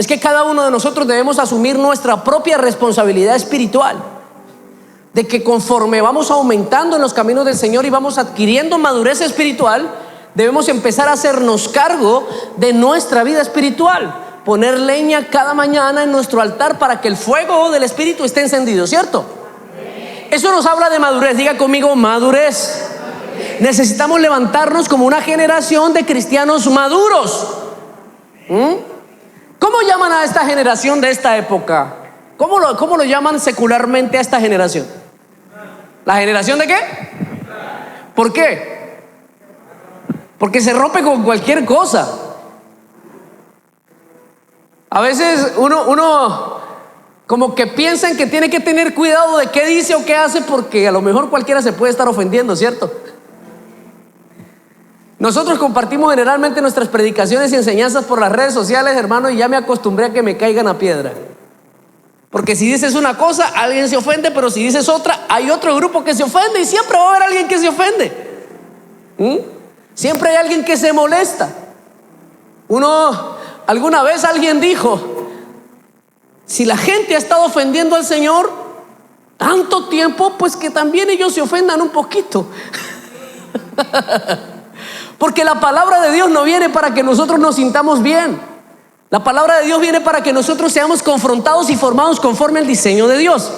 que cada uno de nosotros debemos asumir nuestra propia responsabilidad espiritual, de que conforme vamos aumentando en los caminos del Señor y vamos adquiriendo madurez espiritual, debemos empezar a hacernos cargo de nuestra vida espiritual, poner leña cada mañana en nuestro altar para que el fuego del Espíritu esté encendido, ¿cierto? Eso nos habla de madurez. Diga conmigo, madurez. Necesitamos levantarnos como una generación de cristianos maduros. ¿Cómo llaman a esta generación de esta época? ¿Cómo lo llaman secularmente a esta generación? ¿La generación de qué? ¿Por qué? Porque se rompe con cualquier cosa. A veces uno como que piensa en que tiene que tener cuidado de qué dice o qué hace, porque a lo mejor cualquiera se puede estar ofendiendo, ¿cierto? Nosotros compartimos generalmente nuestras predicaciones y enseñanzas por las redes sociales, hermano, y ya me acostumbré a que me caigan a piedra. Porque si dices una cosa, alguien se ofende, pero si dices otra, hay otro grupo que se ofende, y siempre va a haber alguien que se ofende. Siempre hay alguien que se molesta. Alguna vez alguien dijo: si la gente ha estado ofendiendo al Señor tanto tiempo, pues que también ellos se ofendan un poquito. Porque la palabra de Dios no viene para que nosotros nos sintamos bien. La palabra de Dios viene para que nosotros seamos confrontados y formados conforme al diseño de Dios.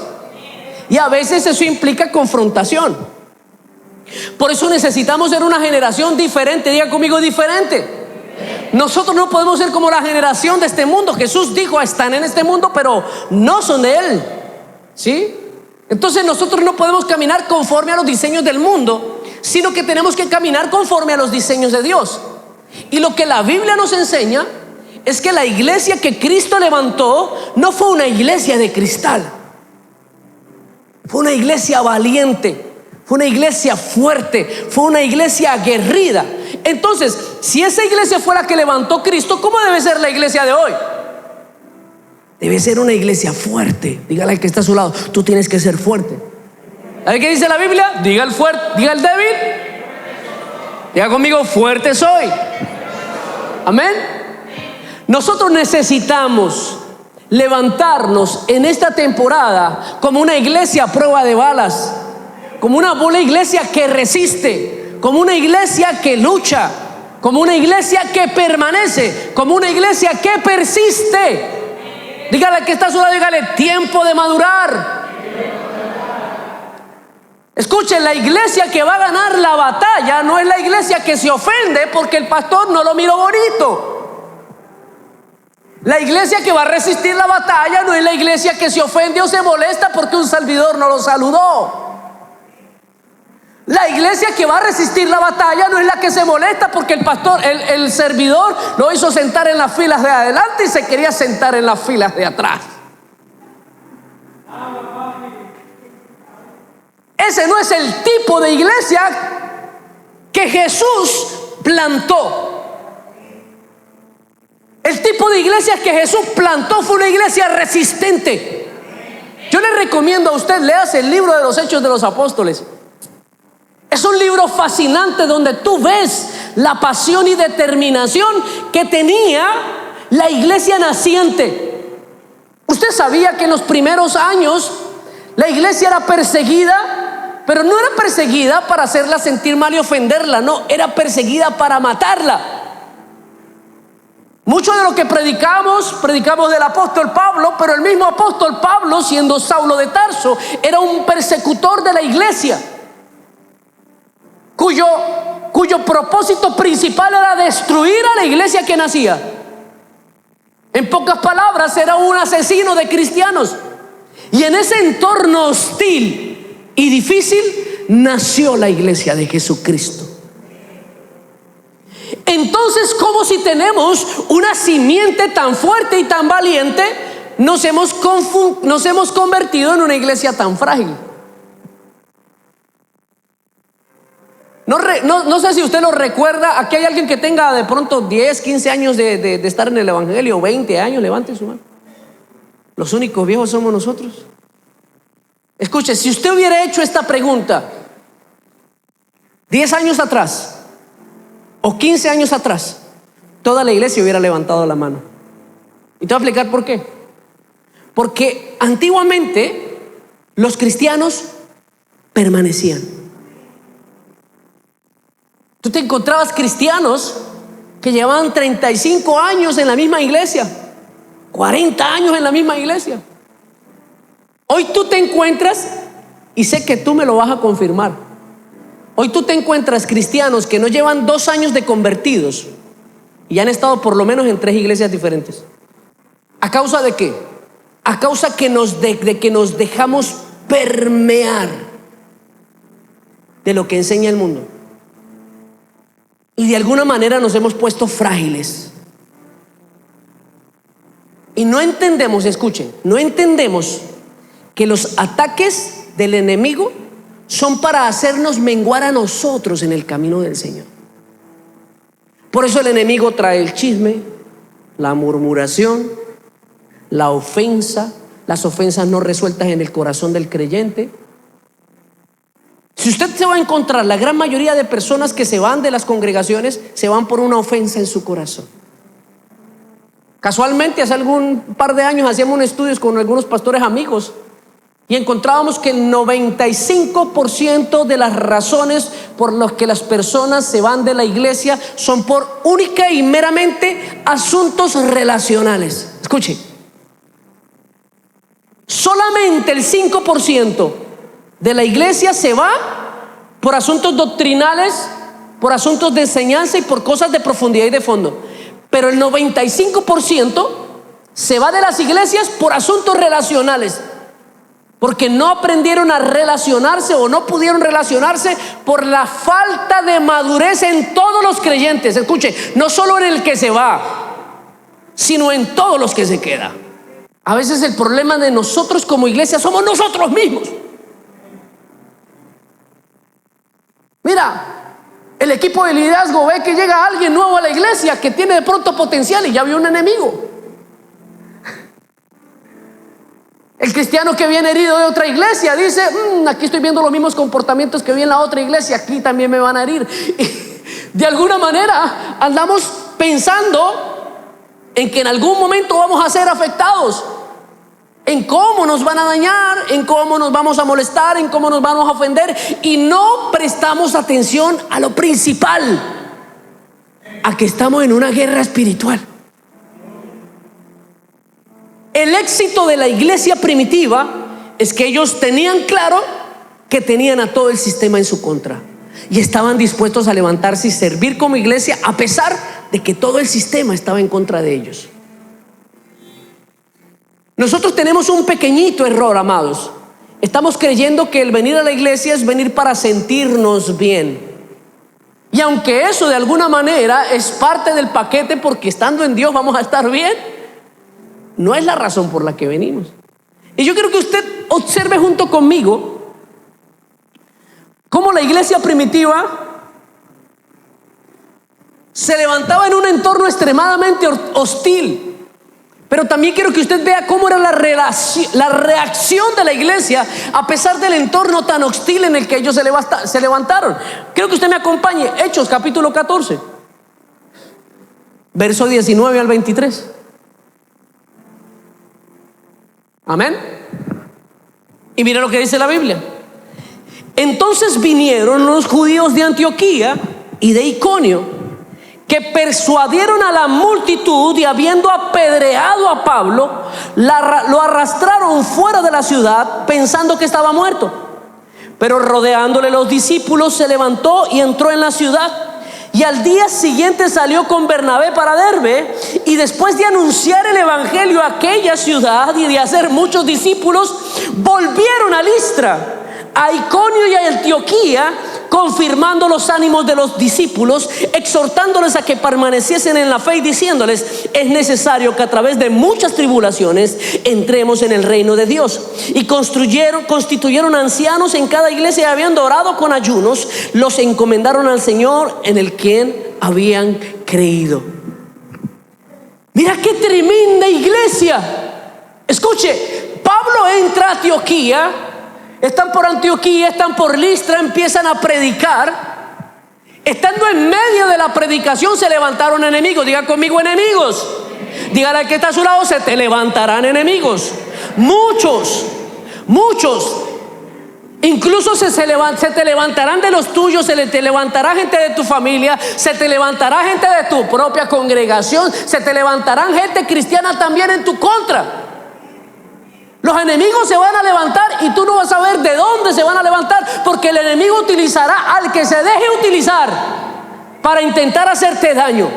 Y a veces eso implica confrontación. Por eso necesitamos ser una generación diferente. Diga conmigo, diferente. Nosotros no podemos ser como la generación de este mundo. Jesús dijo: están en este mundo, pero no son de él. ¿Sí? Entonces nosotros no podemos caminar conforme a los diseños del mundo, sino que tenemos que caminar conforme a los diseños de Dios. Y lo que la Biblia nos enseña es que la iglesia que Cristo levantó no fue una iglesia de cristal. Fue una iglesia valiente, fue una iglesia fuerte, fue una iglesia aguerrida. Entonces, si esa iglesia fue la que levantó Cristo, ¿cómo debe ser la iglesia de hoy? Debe ser una iglesia fuerte. Dígale al que está a su lado: tú tienes que ser fuerte. ¿Sabe qué dice la Biblia? Diga el fuerte, diga el débil. Diga conmigo: fuerte soy. Amén. Nosotros necesitamos levantarnos en esta temporada como una iglesia a prueba de balas, como una iglesia que resiste, como una iglesia que lucha, como una iglesia que permanece, como una iglesia que persiste. Dígale al que está a su lado, dígale: tiempo de madurar. Escuchen, la iglesia que va a ganar la batalla no es la iglesia que se ofende porque el pastor no lo miró bonito. La iglesia que va a resistir la batalla no es la iglesia que se ofende o se molesta porque un servidor no lo saludó. La iglesia que va a resistir la batalla no es la que se molesta porque el pastor, el servidor lo hizo sentar en las filas de adelante y se quería sentar en las filas de atrás. Ese no es el tipo de iglesia que Jesús plantó. El tipo de iglesia que Jesús plantó fue una iglesia resistente. Yo le recomiendo a usted, léase el libro de los Hechos de los Apóstoles. Es un libro fascinante donde tú ves la pasión y determinación que tenía la iglesia naciente. Usted sabía que en los primeros años la iglesia era perseguida, pero no era perseguida para hacerla sentir mal y ofenderla, no, era perseguida para matarla. Mucho de lo que predicamos del apóstol Pablo, pero el mismo apóstol Pablo, siendo Saulo de Tarso, era un persecutor de la iglesia, cuyo propósito principal era destruir a la iglesia que nacía. En pocas palabras, era un asesino de cristianos. Y en ese entorno hostil y difícil nació la iglesia de Jesucristo. Entonces, como si tenemos una simiente tan fuerte y tan valiente, nos hemos convertido en una iglesia tan frágil. No sé si usted lo recuerda. Aquí hay alguien que tenga de pronto 10, 15 años de estar en el evangelio, 20 años, levante su mano. Los únicos viejos somos nosotros. Escuche, si usted hubiera hecho esta pregunta 10 años atrás o 15 años atrás, toda la iglesia hubiera levantado la mano. Y te voy a explicar por qué. Porque antiguamente los cristianos permanecían. Tú te encontrabas cristianos que llevaban 35 años en la misma iglesia, 40 años en la misma iglesia. Hoy tú te encuentras, y sé que tú me lo vas a confirmar, hoy tú te encuentras cristianos que no llevan 2 años de convertidos y han estado por lo menos en 3 iglesias diferentes. ¿A causa de qué? A causa de que nos dejamos permear de lo que enseña el mundo. Y de alguna manera nos hemos puesto frágiles. Y no entendemos, escuchen, no entendemos que los ataques del enemigo son para hacernos menguar a nosotros en el camino del Señor. Por eso el enemigo trae el chisme, la murmuración, la ofensa, las ofensas no resueltas en el corazón del creyente. Si usted se va a encontrar, la gran mayoría de personas que se van de las congregaciones se van por una ofensa en su corazón. Casualmente hace algún par de años hacíamos estudios con algunos pastores amigos y encontrábamos que el 95% de las razones por las que las personas se van de la iglesia son por única y meramente asuntos relacionales. Escuche, solamente el 5% de la iglesia se va por asuntos doctrinales, por asuntos de enseñanza y por cosas de profundidad y de fondo. Pero el 95% se va de las iglesias por asuntos relacionales, porque no aprendieron a relacionarse o no pudieron relacionarse por la falta de madurez en todos los creyentes. Escuche, no solo en el que se va, sino en todos los que se queda. A veces el problema de nosotros como iglesia somos nosotros mismos. Mira, el equipo de liderazgo ve que llega alguien nuevo a la iglesia que tiene de pronto potencial y ya vio un enemigo. El cristiano que viene herido de otra iglesia dice, aquí estoy viendo los mismos comportamientos que vi en la otra iglesia, aquí también me van a herir. Y de alguna manera andamos pensando en que en algún momento vamos a ser afectados, en cómo nos van a dañar, en cómo nos vamos a molestar, en cómo nos vamos a ofender, y no prestamos atención a lo principal, a que estamos en una guerra espiritual. El éxito de la iglesia primitiva es que ellos tenían claro que tenían a todo el sistema en su contra y estaban dispuestos a levantarse y servir como iglesia a pesar de que todo el sistema estaba en contra de ellos. Nosotros tenemos un pequeñito error, amados. Estamos creyendo que el venir a la iglesia es venir para sentirnos bien. Y aunque eso de alguna manera es parte del paquete, porque estando en Dios vamos a estar bien, no es la razón por la que venimos. Y yo quiero que usted observe junto conmigo cómo la iglesia primitiva se levantaba en un entorno extremadamente hostil. Pero también quiero que usted vea cómo era la reacción de la iglesia a pesar del entorno tan hostil en el que ellos se levantaron. Quiero que usted me acompañe. Hechos capítulo 14, verso 19 al 23. Amén. Y mira lo que dice la Biblia. Entonces vinieron los judíos de Antioquía y de Iconio, que persuadieron a la multitud, y habiendo apedreado a Pablo, lo arrastraron fuera de la ciudad pensando que estaba muerto. Pero rodeándole los discípulos, se levantó y entró en la ciudad. Y al día siguiente salió con Bernabé para Derbe, y después de anunciar el evangelio a aquella ciudad y de hacer muchos discípulos, volvieron a Listra, a Iconio y a Antioquía, confirmando los ánimos de los discípulos, exhortándoles a que permaneciesen en la fe y diciéndoles: es necesario que a través de muchas tribulaciones entremos en el reino de Dios. Y constituyeron ancianos en cada iglesia, y habiendo orado con ayunos, los encomendaron al Señor en el quien habían creído. Mira qué tremenda iglesia. Escuche, Pablo entra a Antioquía. Están por Antioquía, están por Listra, empiezan a predicar. Estando en medio de la predicación se levantaron enemigos. Diga conmigo, enemigos. Dígale al que está a su lado, se te levantarán enemigos. Muchos. Incluso se te levantarán de los tuyos, te levantará gente de tu familia, se te levantará gente de tu propia congregación, se te levantarán gente cristiana también en tu contra. Los enemigos se van a levantar y tú no vas a ver de dónde se van a levantar, porque el enemigo utilizará al que se deje utilizar para intentar hacerte daño.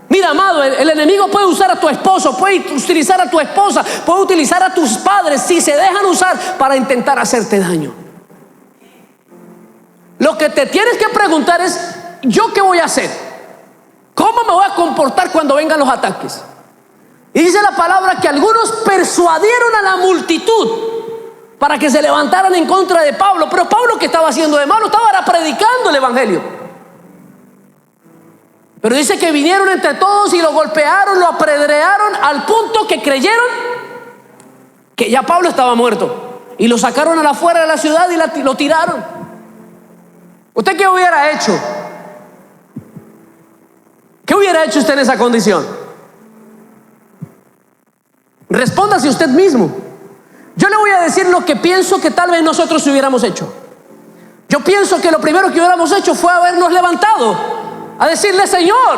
Mira, amado, el enemigo puede usar a tu esposo, puede utilizar a tu esposa, puede utilizar a tus padres si se dejan usar para intentar hacerte daño. Lo que te tienes que preguntar es: ¿yo qué voy a hacer? ¿Cómo me voy a comportar cuando vengan los ataques? Y dice la palabra que algunos persuadieron a la multitud para que se levantaran en contra de Pablo. Pero Pablo, ¿qué estaba haciendo de malo? Estaba predicando el evangelio. Pero dice que vinieron entre todos y lo golpearon, lo apedrearon, al punto que creyeron que ya Pablo estaba muerto, y lo sacaron a la afuera de la ciudad y lo tiraron. ¿Usted qué hubiera hecho? ¿Qué hubiera hecho usted en esa condición? Respóndase usted mismo. Yo le voy a decir lo que pienso que tal vez nosotros hubiéramos hecho. Yo pienso que lo primero que hubiéramos hecho fue habernos levantado a decirle: Señor,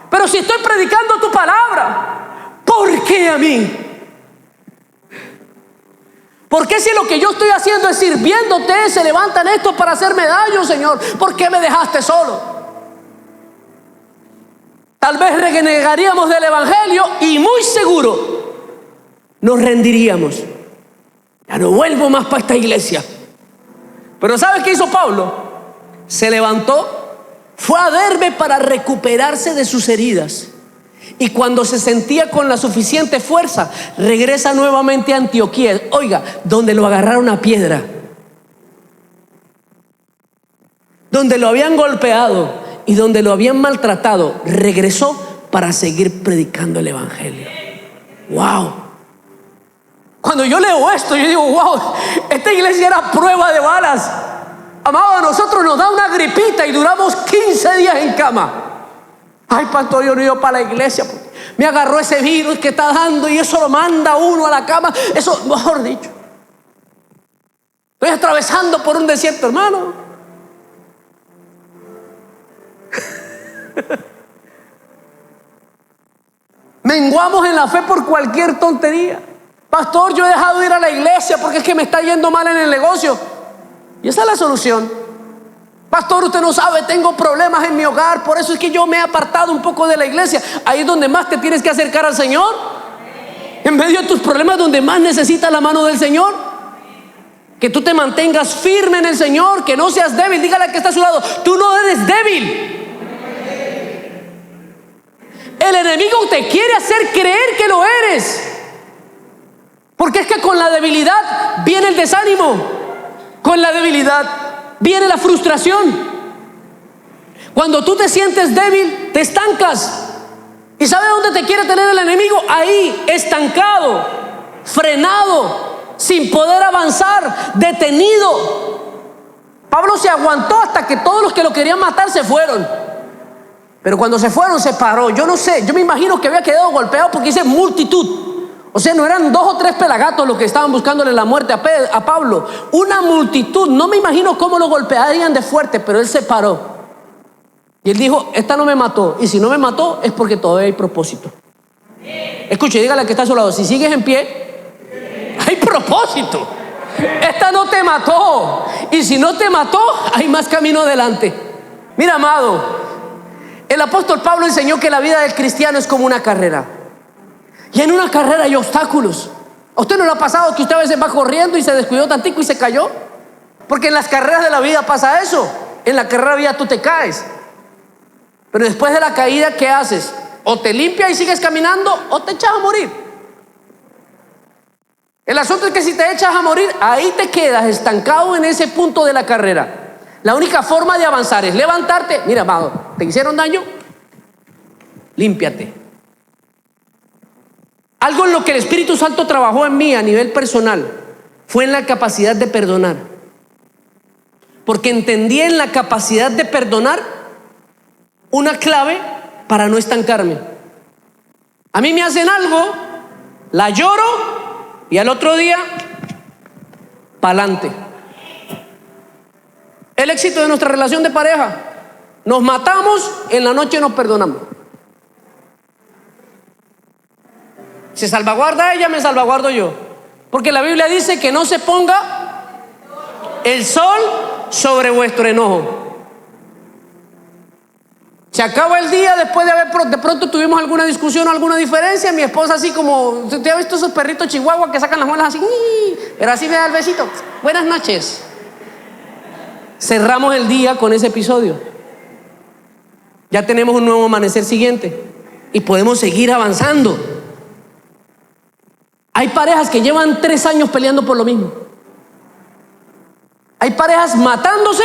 pero si estoy predicando tu palabra, ¿por qué a mí? ¿Por qué si lo que yo estoy haciendo es sirviéndote, se levantan estos para hacerme daño, Señor? ¿Por qué me dejaste solo? Tal vez renegaríamos del evangelio y muy seguro nos rendiríamos. Ya no vuelvo más para esta iglesia. Pero ¿sabes qué hizo Pablo? Se levantó, fue a Derbe para recuperarse de sus heridas, y cuando se sentía con la suficiente fuerza, regresa nuevamente a Antioquía. Oiga, donde lo agarraron a piedra, donde lo habían golpeado y donde lo habían maltratado, regresó para seguir predicando el evangelio. ¡Wow! Cuando yo leo esto, yo digo: wow, esta iglesia era prueba de balas. Amado, a nosotros nos da una gripita y duramos 15 días en cama. Ay, pastor, yo no he ido para la iglesia porque me agarró ese virus que está dando y eso lo manda uno a la cama. Eso, mejor dicho, estoy atravesando por un desierto, hermano. Menguamos en la fe por cualquier tontería. Pastor, yo he dejado de ir a la iglesia porque es que me está yendo mal en el negocio. Y esa es la solución. Pastor, usted no sabe, tengo problemas en mi hogar, por eso es que yo me he apartado un poco de la iglesia. Ahí es donde más te tienes que acercar al Señor. En medio de tus problemas, donde más necesitas la mano del Señor. Que tú te mantengas firme en el Señor, que no seas débil. Dígale al que está a su lado: tú no eres débil. El enemigo te quiere hacer creer que lo eres, porque es que con la debilidad viene el desánimo, con la debilidad viene la frustración. Cuando tú te sientes débil, te estancas. ¿Y sabe dónde te quiere tener el enemigo? Ahí, estancado, frenado, sin poder avanzar, detenido. Pablo se aguantó hasta que todos los que lo querían matar se fueron. Pero cuando se fueron, se paró. Yo no sé, yo me imagino que había quedado golpeado, porque dice multitud. O sea, no eran 2 o 3 pelagatos los que estaban buscándole la muerte a Pablo. Una multitud. No me imagino cómo lo golpearían de fuerte, pero él se paró. Y él dijo: esta no me mató. Y si no me mató, es porque todavía hay propósito. Escuche, dígale al que está a su lado: si sigues en pie, hay propósito. Esta no te mató. Y si no te mató, hay más camino adelante. Mira, amado, el apóstol Pablo enseñó que la vida del cristiano es como una carrera. Y en una carrera hay obstáculos. ¿A usted no le ha pasado que usted a veces va corriendo y se descuidó tantico y se cayó? Porque en las carreras de la vida pasa eso. En la carrera de la vida tú te caes. Pero después de la caída, ¿qué haces? O te limpias y sigues caminando, o te echas a morir. El asunto es que si te echas a morir, ahí te quedas estancado en ese punto de la carrera. La única forma de avanzar es levantarte. Mira, amado, ¿te hicieron daño? Límpiate. Algo en lo que el Espíritu Santo trabajó en mí a nivel personal fue en la capacidad de perdonar. Porque entendí en la capacidad de perdonar una clave para no estancarme. A mí me hacen algo, la lloro y al otro día, pa'lante. El éxito de nuestra relación de pareja: nos matamos, en la noche nos perdonamos. Se salvaguarda ella, me salvaguardo yo. Porque la Biblia dice que no se ponga el sol sobre vuestro enojo. Se acaba el día después de pronto tuvimos alguna discusión o alguna diferencia. Mi esposa, así como, ¿usted ha visto esos perritos chihuahua que sacan las muelas así? Pero así me da el besito. Buenas noches. Cerramos el día con ese episodio. Ya tenemos un nuevo amanecer siguiente y podemos seguir avanzando. Hay parejas que llevan 3 años peleando por lo mismo. Hay parejas matándose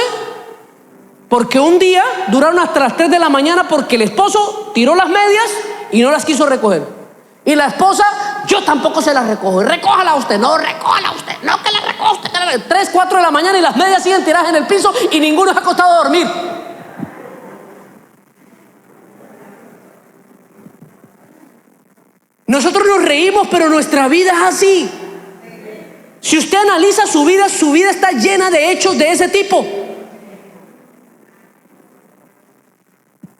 porque un día duraron hasta las 3 de la mañana porque el esposo tiró las medias y no las quiso recoger. Y la esposa, yo tampoco se las recojo. Recójala usted, no, recójala usted, no, que la recoja usted. 3, 4 de la mañana y las medias siguen tiradas en el piso y ninguno se ha acostado a dormir. Nosotros nos reímos, pero nuestra vida es así. Si usted analiza su vida está llena de hechos de ese tipo.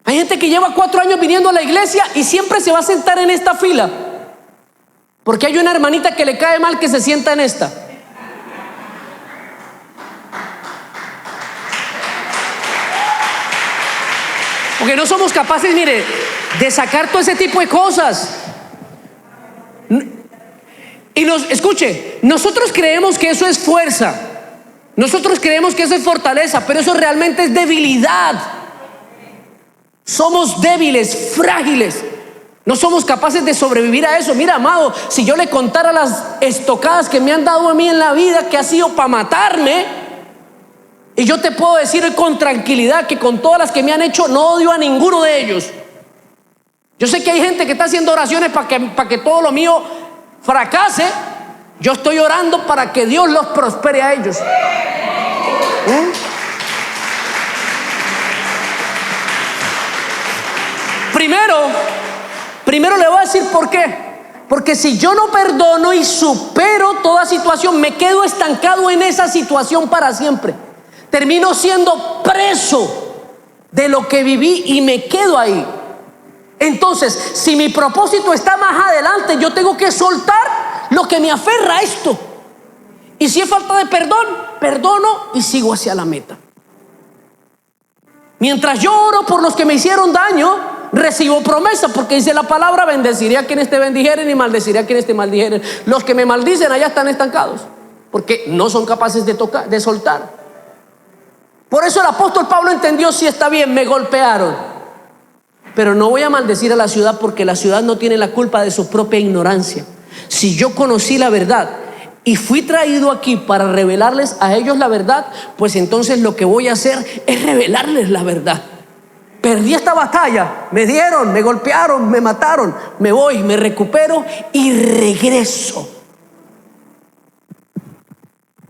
Hay gente que lleva 4 años viniendo a la iglesia y siempre se va a sentar en esta fila, porque hay una hermanita que le cae mal que se sienta en esta. Porque no somos capaces, mire, de sacar todo ese tipo de cosas. Y escuche, nosotros creemos que eso es fuerza, nosotros creemos que eso es fortaleza, pero eso realmente es debilidad. Somos débiles, frágiles. No somos capaces de sobrevivir a eso. Mira, amado, si yo le contara las estocadas que me han dado a mí en la vida, que ha sido para matarme, y yo te puedo decir con tranquilidad que con todas las que me han hecho, no odio a ninguno de ellos. Yo sé que hay gente que está haciendo oraciones para que todo lo mío fracase. Yo estoy orando para que Dios los prospere a ellos. Primero le voy a decir por qué. Porque si yo no perdono y supero toda situación, me quedo estancado en esa situación para siempre. Termino siendo preso de lo que viví y me quedo ahí. Entonces, si mi propósito está más adelante, yo tengo que soltar lo que me aferra a esto. Y si es falta de perdón, perdono y sigo hacia la meta. Mientras yo oro por los que me hicieron daño, recibo promesa, porque dice la palabra: bendeciré a quienes te bendijeren y maldeciré a quienes te maldijeren. Los que me maldicen allá están estancados, porque no son capaces de soltar. Por eso el apóstol Pablo entendió: sí, está bien, me golpearon, pero no voy a maldecir a la ciudad, porque la ciudad no tiene la culpa de su propia ignorancia. Si yo conocí la verdad y fui traído aquí para revelarles a ellos la verdad, pues entonces lo que voy a hacer es revelarles la verdad. Perdí esta batalla, me dieron, me golpearon, me mataron, me voy, me recupero y regreso.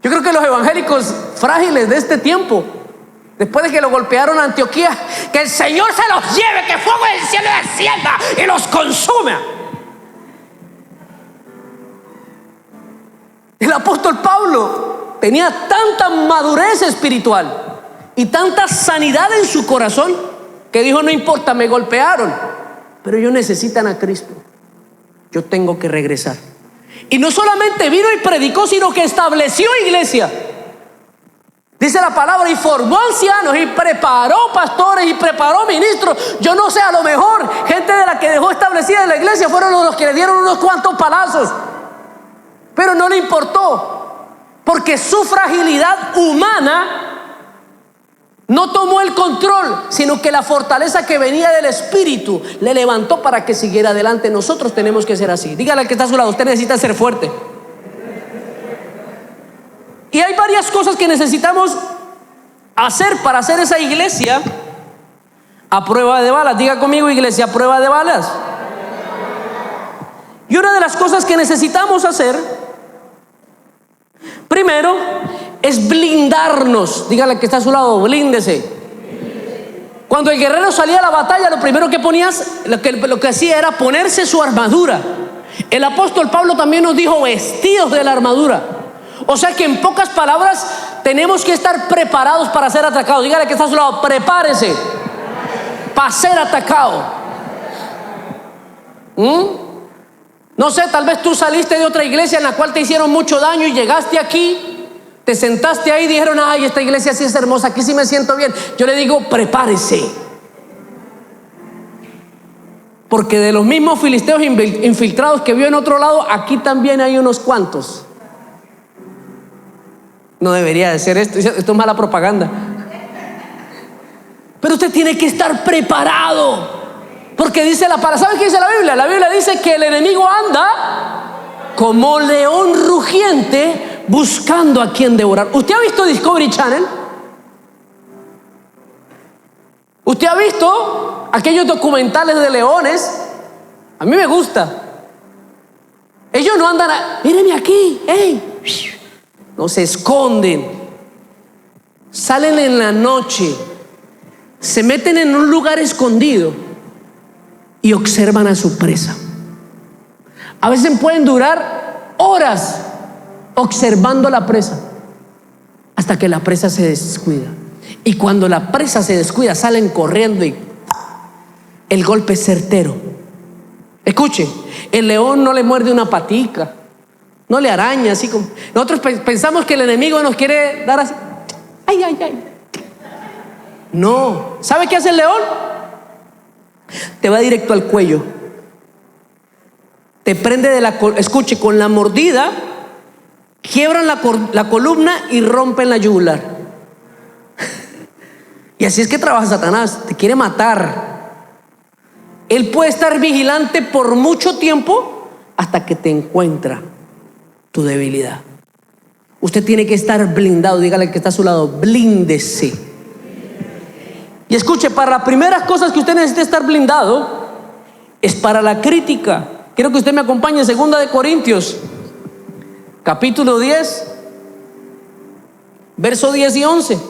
Yo creo que los evangélicos frágiles de este tiempo, después de que lo golpearon a Antioquía, que el Señor se los lleve, que fuego del cielo descienda y los consuma. El apóstol Pablo tenía tanta madurez espiritual y tanta sanidad en su corazón que dijo: no importa, me golpearon, pero ellos necesitan a Cristo, yo tengo que regresar. Y no solamente vino y predicó, sino que estableció iglesia. Dice la palabra: y formó ancianos, y preparó pastores, y preparó ministros. Yo no sé, a lo mejor gente de la que dejó establecida la iglesia fueron los que le dieron unos cuantos palazos, pero no le importó, porque su fragilidad humana no tomó el control, sino que la fortaleza que venía del Espíritu le levantó para que siguiera adelante. Nosotros tenemos que ser así. Dígale al que está a su lado: usted necesita ser fuerte. Y hay varias cosas que necesitamos hacer para hacer esa iglesia a prueba de balas. Diga conmigo: iglesia a prueba de balas. Y una de las cosas que necesitamos hacer, primero, es blindarnos. Dígale al que está a su lado: blíndese. Cuando el guerrero salía a la batalla, lo primero que lo que hacía era ponerse su armadura. El apóstol Pablo también nos dijo vestidos de la armadura. O sea que en pocas palabras tenemos que estar preparados para ser atacados. Dígale que está a su lado, prepárese para ser atacado. No sé, tal vez tú saliste de otra iglesia en la cual te hicieron mucho daño y llegaste aquí. Te sentaste ahí y dijeron: ay, esta iglesia sí es hermosa, aquí sí me siento bien. Yo le digo: prepárese, porque de los mismos filisteos infiltrados que vio en otro lado, aquí también hay unos cuantos. No debería de ser esto es mala propaganda. Pero usted tiene que estar preparado, porque dice la palabra. ¿Sabe qué dice la Biblia? La Biblia dice que el enemigo anda como león rugiente buscando a quien devorar. ¿Usted ha visto Discovery Channel? ¿Usted ha visto aquellos documentales de leones? A mí me gusta. Ellos no andan míreme aquí, hey. No, se esconden, salen en la noche, se meten en un lugar escondido y observan a su presa. A veces pueden durar horas observando a la presa hasta que la presa se descuida. Y cuando la presa se descuida, salen corriendo y el golpe es certero. Escuche, el león no le muerde una patica, no le araña así como nosotros pensamos que el enemigo nos quiere dar así. Ay, ay, ay. No, ¿sabe qué hace el león? Te va directo al cuello, te prende escuche, con la mordida quiebran la columna y rompen la yugular. Y así es que trabaja Satanás, te quiere matar. Él puede estar vigilante por mucho tiempo hasta que te encuentra tu debilidad. Usted tiene que estar blindado. Dígale al que está a su lado: blíndese. Y escuche, para las primeras cosas que usted necesita estar blindado es para la crítica. Quiero que usted me acompañe en 2 de Corintios capítulo 10, verso 10 y 11.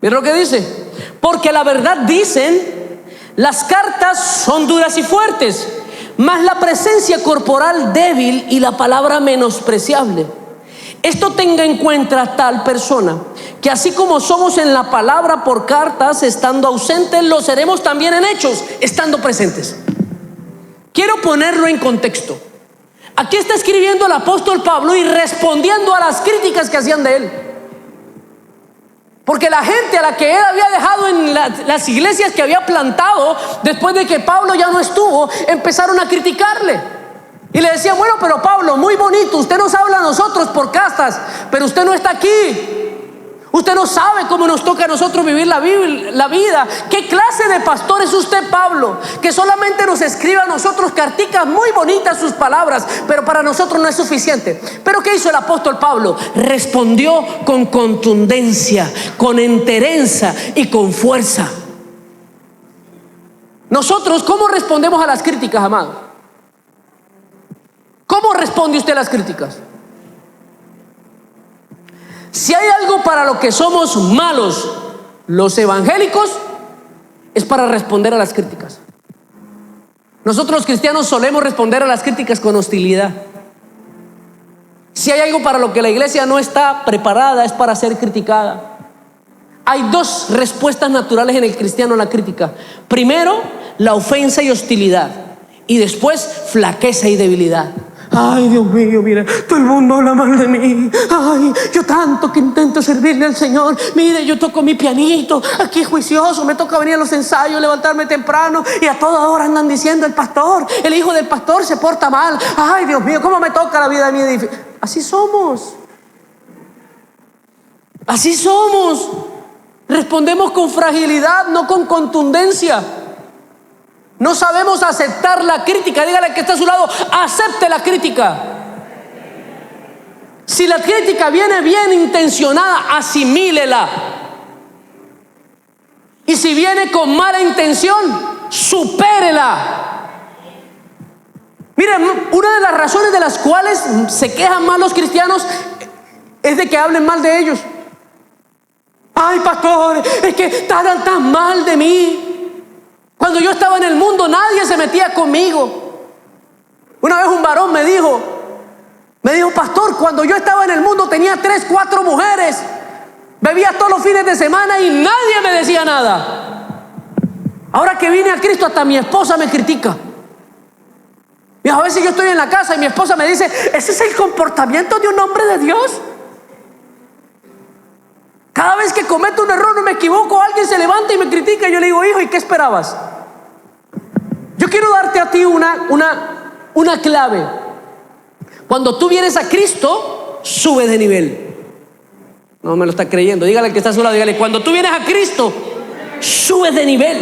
Mira lo que dice: porque la verdad, dicen, las cartas son duras y fuertes, mas la presencia corporal débil y la palabra menospreciable. Esto tenga en cuenta tal persona, que así como somos en la palabra por cartas, estando ausentes, lo seremos también en hechos, estando presentes. Quiero ponerlo en contexto. Aquí está escribiendo el apóstol Pablo y respondiendo a las críticas que hacían de él. Porque la gente a la que él había dejado en las iglesias que había plantado, después de que Pablo ya no estuvo, empezaron a criticarle. Y le decían: bueno, pero Pablo, muy bonito, usted nos habla a nosotros por castas, pero usted no está aquí. Usted no sabe cómo nos toca a nosotros vivir la vida. ¿Qué clase de pastor es usted, Pablo? Que solamente nos escribe a nosotros carticas muy bonitas, sus palabras, pero para nosotros no es suficiente. ¿Pero qué hizo el apóstol Pablo? Respondió con contundencia, con entereza y con fuerza. Nosotros, ¿cómo respondemos a las críticas, amado? ¿Cómo responde usted a las críticas? Si hay algo para lo que somos malos los evangélicos, es para responder a las críticas. Nosotros los cristianos solemos responder a las críticas con hostilidad. Si hay algo para lo que la iglesia no está preparada, es para ser criticada. Hay 2 respuestas naturales en el cristiano a la crítica. Primero, la ofensa y hostilidad, y después flaqueza y debilidad. Ay, Dios mío, mira, todo el mundo habla mal de mí. Ay, yo tanto que intento servirle al Señor. Mire, yo toco mi pianito aquí juicioso, me toca venir a los ensayos, levantarme temprano, y a toda hora andan diciendo: el pastor, el hijo del pastor se porta mal. Ay, Dios mío, cómo me toca la vida de mí. Así somos. Así somos. Respondemos con fragilidad, no con contundencia. No sabemos aceptar la crítica. Dígale al que está a su lado: acepte la crítica. Si la crítica viene bien intencionada, asimílela. Y si viene con mala intención, supérela. Miren, una de las razones de las cuales se quejan mal los cristianos es de que hablen mal de ellos. Ay, pastor, es que estaban tan mal de mí. Cuando yo estaba en el mundo nadie se metía conmigo. Una vez un varón me dijo, pastor, cuando yo estaba en el mundo tenía 3, 4 mujeres, bebía todos los fines de semana y nadie me decía nada. Ahora que vine a Cristo hasta mi esposa me critica. Y a veces yo estoy en la casa y mi esposa me dice, ¿ese es el comportamiento de un hombre de Dios? Cada vez que cometo un error o me equivoco, alguien se levanta y me critica y yo le digo, hijo, ¿y qué esperabas? Yo quiero darte a ti una clave. Cuando tú vienes a Cristo, subes de nivel. No me lo está creyendo. Dígale al que está a su lado, dígale, cuando tú vienes a Cristo, subes de nivel.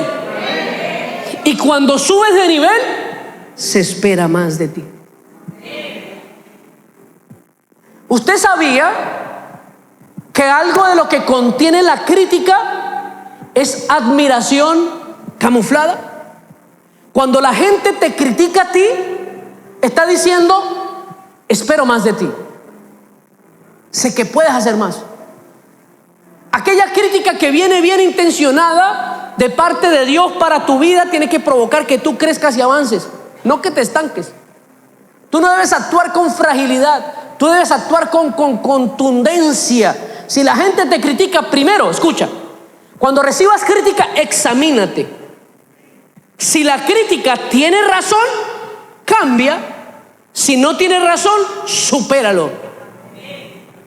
Y cuando subes de nivel, se espera más de ti. ¿Usted sabía que algo de lo que contiene la crítica es admiración camuflada? Cuando la gente te critica a ti, está diciendo, espero más de ti. Sé que puedes hacer más. Aquella crítica que viene bien intencionada de parte de Dios para tu vida tiene que provocar que tú crezcas y avances, no que te estanques. Tú no debes actuar con fragilidad, tú debes actuar con contundencia. Si la gente te critica, primero, escucha, cuando recibas crítica, examínate. Si la crítica tiene razón, cambia. Si no tiene razón, supéralo.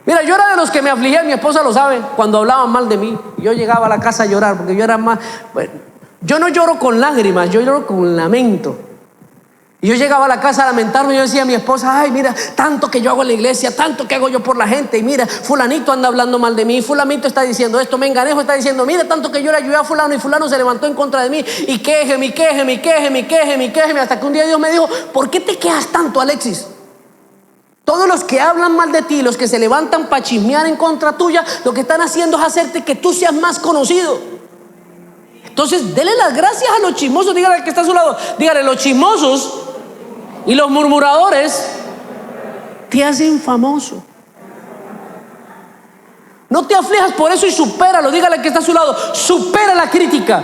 Mira, yo era de los que me afligía, mi esposa lo sabe, cuando hablaban mal de mí. Yo llegaba a la casa a llorar porque yo era más... Bueno, yo no lloro con lágrimas, yo lloro con lamento. Y yo llegaba a la casa a lamentarme y yo decía a mi esposa, ay, mira, tanto que yo hago en la iglesia, tanto que hago yo por la gente. Y mira, fulanito anda hablando mal de mí, fulanito está diciendo esto, menganejo está diciendo, mira, tanto que yo le ayudé a fulano y fulano se levantó en contra de mí. Y quéjeme, hasta que un día Dios me dijo, ¿por qué te quejas tanto, Alexis? Todos los que hablan mal de ti, los que se levantan para chismear en contra tuya, lo que están haciendo es hacerte que tú seas más conocido. Entonces, dele las gracias a los chismosos. Dígale al que está a su lado, dígale, los chismosos y los murmuradores te hacen famoso. No te aflijas por eso y supéralo. Dígale al que está a su lado, supera la crítica.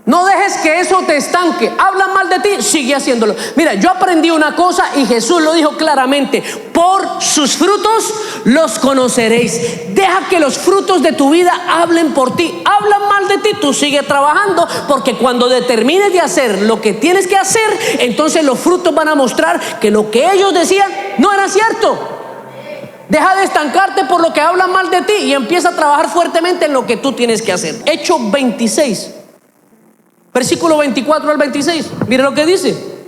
No dejes que eso te estanque. Hablan mal de ti, sigue haciéndolo. Mira, yo aprendí una cosa y Jesús lo dijo claramente: por sus frutos los conoceréis. Deja que los frutos de tu vida hablen por ti. Hablan mal de ti, tú sigue trabajando, porque cuando determines de hacer lo que tienes que hacer, entonces los frutos van a mostrar que lo que ellos decían no era cierto. Deja de estancarte por lo que hablan mal de ti y empieza a trabajar fuertemente en lo que tú tienes que hacer. Hechos 26, versículo 24 al 26. Mire lo que dice.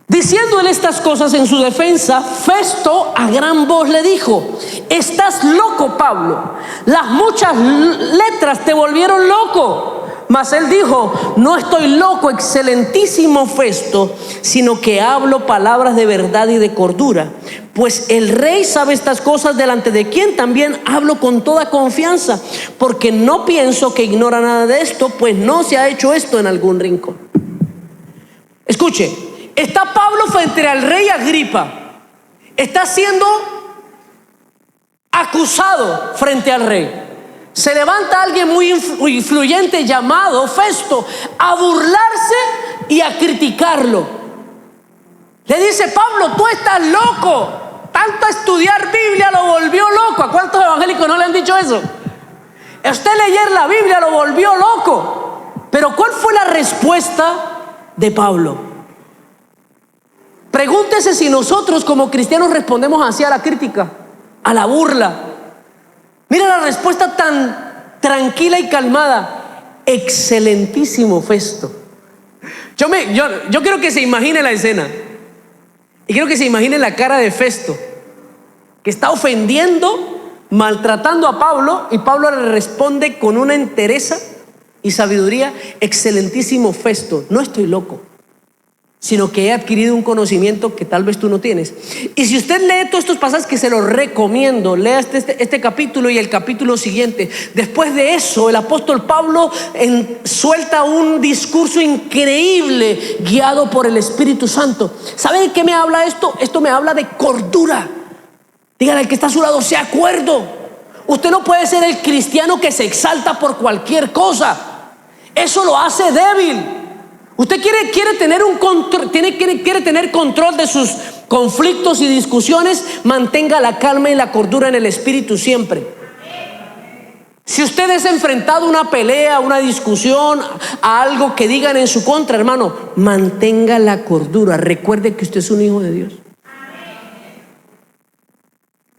Diciendo él estas cosas en su defensa, Festo a gran voz le dijo: estás loco, Pablo, las muchas letras te volvieron loco. Mas él dijo: no estoy loco, excelentísimo Festo, sino que hablo palabras de verdad y de cordura. Pues el rey sabe estas cosas, delante de quien también hablo con toda confianza, porque no pienso que ignora nada de esto, pues no se ha hecho esto en algún rincón. Escuche, está Pablo frente al rey Agripa, está siendo acusado frente al rey. Se levanta alguien muy influyente llamado Festo a burlarse y a criticarlo. Le dice: Pablo, tú estás loco. Tanto estudiar Biblia lo volvió loco. ¿A cuántos evangélicos no le han dicho eso? Usted leer la Biblia lo volvió loco. Pero ¿cuál fue la respuesta de Pablo? Pregúntese si nosotros como cristianos respondemos así a la crítica, a la burla. Mira la respuesta tan tranquila y calmada: excelentísimo Festo. Yo quiero que se imagine la escena. Y quiero que se imagine la cara de Festo, que está ofendiendo, maltratando a Pablo, y Pablo le responde con una entereza y sabiduría: excelentísimo Festo, no estoy loco, sino que he adquirido un conocimiento que tal vez tú no tienes. Y si usted lee todos estos pasajes, que se los recomiendo, lea este capítulo y el capítulo siguiente. Después de eso, el apóstol Pablo suelta un discurso increíble, guiado por el Espíritu Santo. ¿Sabe de qué me habla esto? Esto me habla de cordura. Dígale al que está a su lado: sea cuerdo. Usted no puede ser el cristiano que se exalta por cualquier cosa. Eso lo hace débil. Usted quiere tener control de sus conflictos y discusiones. Mantenga la calma y la cordura en el espíritu siempre. Si usted es enfrentado a una pelea, una discusión, a algo que digan en su contra, hermano, mantenga la cordura. Recuerde que usted es un hijo de Dios.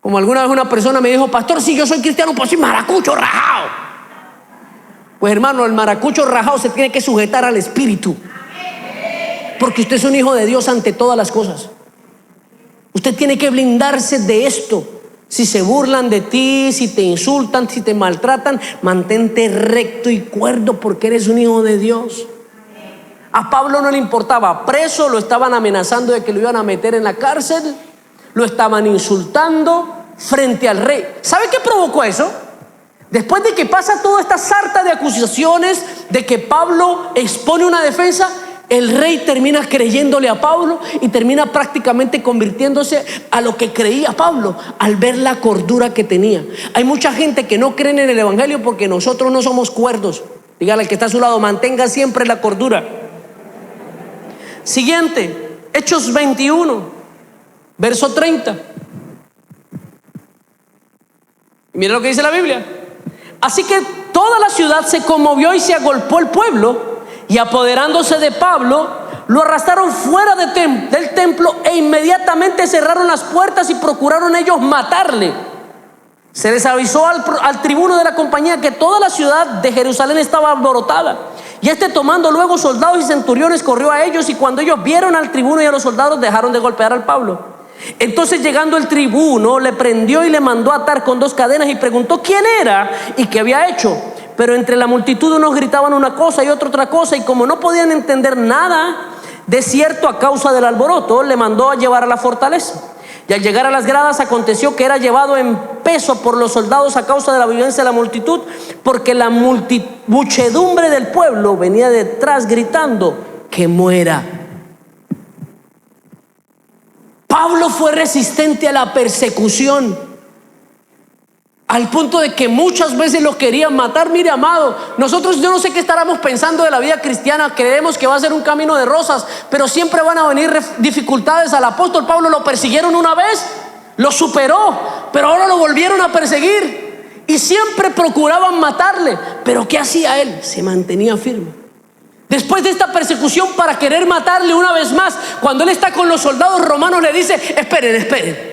Como alguna vez una persona me dijo: pastor, si yo soy cristiano, pues soy maracucho rajado. Pues hermano, el maracucho rajado se tiene que sujetar al espíritu, porque usted es un hijo de Dios ante todas las cosas. Usted tiene que blindarse de esto. Si se burlan de ti, si te insultan, si te maltratan, mantente recto y cuerdo, porque eres un hijo de Dios. A Pablo no le importaba preso, lo estaban amenazando de que lo iban a meter en la cárcel, lo estaban insultando frente al rey. ¿Sabe qué provocó eso? Después de que pasa toda esta sarta de acusaciones, de que Pablo expone una defensa, el rey termina creyéndole a Pablo y termina prácticamente convirtiéndose a lo que creía Pablo al ver la cordura que tenía. Hay mucha gente que no cree en el evangelio porque nosotros no somos cuerdos. Dígale al que está a su lado: mantenga siempre la cordura. Siguiente, Hechos 21, verso 30. Y mira lo que dice la Biblia. Así que toda la ciudad se conmovió y se agolpó el pueblo, y apoderándose de Pablo, lo arrastraron fuera del templo, e inmediatamente cerraron las puertas y procuraron ellos matarle. Se les avisó al tribuno de la compañía que toda la ciudad de Jerusalén estaba alborotada, y tomando luego soldados y centuriones, corrió a ellos, y cuando ellos vieron al tribuno y a los soldados, dejaron de golpear al Pablo. Entonces, llegando el tribuno, le prendió y le mandó atar con 2 cadenas, y preguntó quién era y qué había hecho. Pero entre la multitud unos gritaban una cosa y otro otra cosa, y como no podían entender nada de cierto a causa del alboroto, le mandó a llevar a la fortaleza. Y al llegar a las gradas, aconteció que era llevado en peso por los soldados a causa de la violencia de la multitud, porque la muchedumbre del pueblo venía detrás gritando: que muera. Pablo fue resistente a la persecución, al punto de que muchas veces lo querían matar. Mire, amado, nosotros, yo no sé qué estaremos pensando de la vida cristiana. Creemos que va a ser un camino de rosas, pero siempre van a venir dificultades. Al apóstol Pablo lo persiguieron una vez, lo superó, pero ahora lo volvieron a perseguir y siempre procuraban matarle. Pero ¿qué hacía él? Se mantenía firme. Después de esta persecución para querer matarle una vez más, cuando él está con los soldados romanos, le dice: esperen.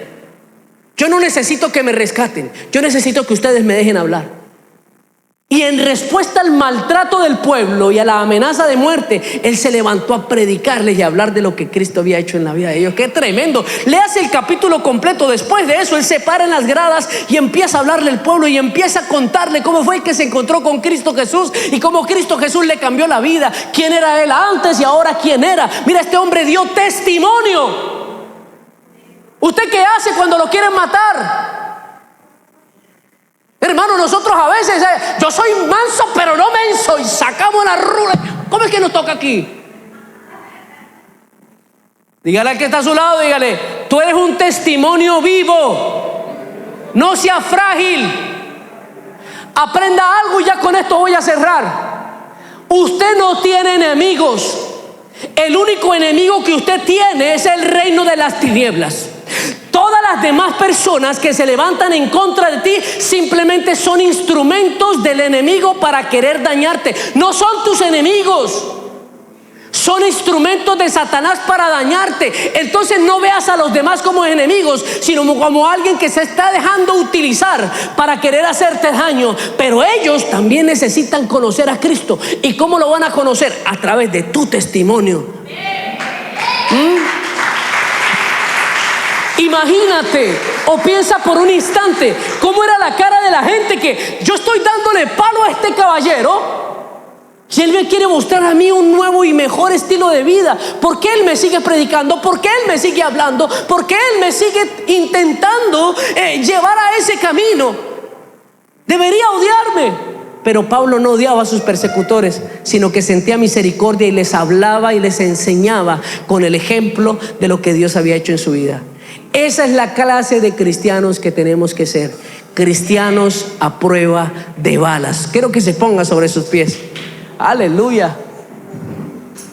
Yo no necesito que me rescaten, yo necesito que ustedes me dejen hablar. Y en respuesta al maltrato del pueblo y a la amenaza de muerte, él se levantó a predicarles y a hablar de lo que Cristo había hecho en la vida de ellos. ¡Qué tremendo! Léase el capítulo completo. Después de eso, él se para en las gradas y empieza a hablarle al pueblo y empieza a contarle cómo fue que se encontró con Cristo Jesús y cómo Cristo Jesús le cambió la vida. ¿Quién era él antes y ahora quién era? Mira, este hombre dio testimonio. ¿Usted qué hace cuando lo quieren matar? Hermano, nosotros a veces yo soy manso pero no menso, y sacamos la rula. ¿Cómo es que nos toca aquí? Dígale al que está a su lado, dígale: tú eres un testimonio vivo. No sea frágil. Aprenda algo, y ya con esto voy a cerrar. Usted no tiene enemigos. El único enemigo que usted tiene es el reino de las tinieblas. Todas las demás personas que se levantan en contra de ti simplemente son instrumentos del enemigo para querer dañarte. No son tus enemigos, son instrumentos de Satanás para dañarte. Entonces no veas a los demás como enemigos, sino como alguien que se está dejando utilizar para querer hacerte daño. Pero ellos también necesitan conocer a Cristo. ¿Y cómo lo van a conocer? A través de tu testimonio. Imagínate o piensa por un instante cómo era la cara de la gente que yo estoy dándole palo a este caballero y él me quiere mostrar a mí un nuevo y mejor estilo de vida. ¿Por qué él me sigue predicando? ¿Por qué él me sigue hablando? ¿Por qué él me sigue intentando llevar a ese camino? Debería odiarme. Pero Pablo no odiaba a sus persecutores, sino que sentía misericordia y les hablaba y les enseñaba con el ejemplo de lo que Dios había hecho en su vida. Esa es la clase de cristianos que tenemos que ser. Cristianos a prueba de balas. Quiero que se ponga sobre sus pies. Aleluya.